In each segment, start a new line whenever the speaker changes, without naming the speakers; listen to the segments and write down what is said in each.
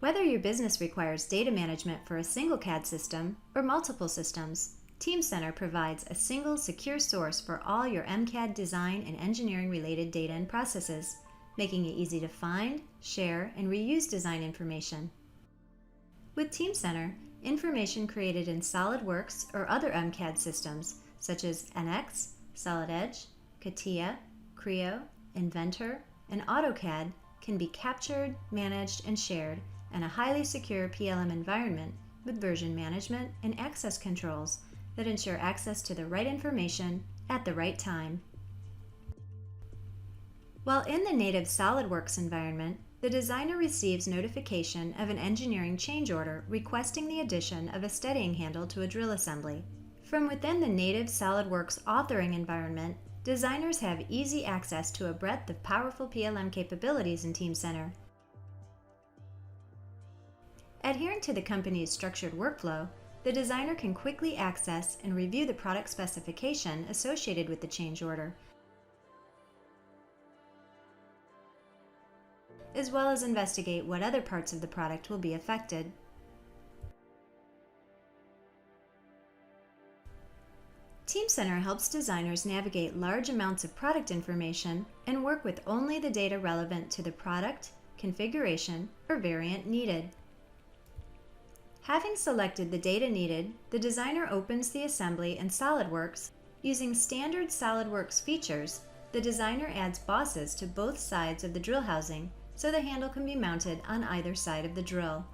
Whether your business requires data management for a single CAD system or multiple systems, Teamcenter provides a single secure source for all your MCAD design and engineering related data and processes, making it easy to find, share, and reuse design information. With Teamcenter, information created in SolidWorks or other MCAD systems such as NX, Solid Edge, CATIA, Creo, Inventor, and AutoCAD can be captured, managed, and shared in a highly secure PLM environment with version management and access controls that ensure access to the right information at the right time. While in the native SolidWorks environment, the designer receives notification of an engineering change order requesting the addition of a steadying handle to a drill assembly. From within the native SolidWorks authoring environment, designers have easy access to a breadth of powerful PLM capabilities in Teamcenter. Adhering to the company's structured workflow, the designer can quickly access and review the product specification associated with the change order, as well as investigate what other parts of the product will be affected. Teamcenter helps designers navigate large amounts of product information and work with only the data relevant to the product, configuration, or variant needed. Having selected the data needed, the designer opens the assembly in SolidWorks. Using standard SolidWorks features, the designer adds bosses to both sides of the drill housing so the handle can be mounted on either side of the drill.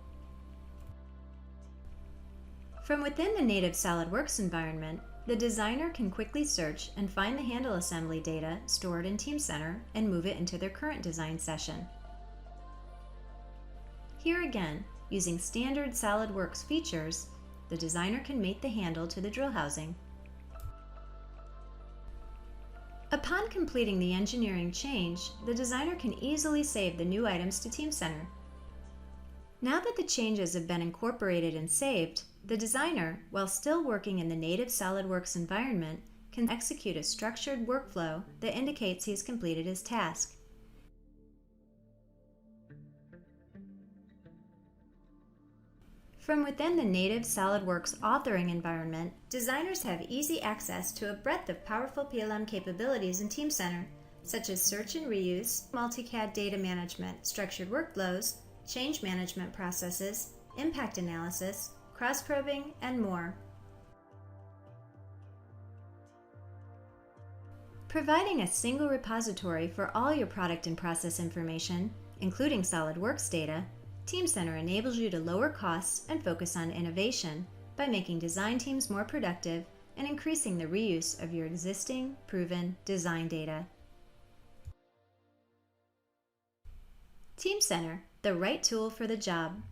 From within the native SolidWorks environment, the designer can quickly search and find the handle assembly data stored in Teamcenter and move it into their current design session. Here again, using standard SolidWorks features, the designer can mate the handle to the drill housing. Upon completing the engineering change, the designer can easily save the new items to Teamcenter. Now that the changes have been incorporated and saved, the designer, while still working in the native SolidWorks environment, can execute a structured workflow that indicates he has completed his task. From within the native SolidWorks authoring environment, designers have easy access to a breadth of powerful PLM capabilities in Teamcenter, such as search and reuse, multi-CAD data management, structured workflows, change management processes, impact analysis, cross-probing, and more. Providing a single repository for all your product and process information, including SolidWorks data, Teamcenter enables you to lower costs and focus on innovation by making design teams more productive and increasing the reuse of your existing, proven design data. Teamcenter, the right tool for the job.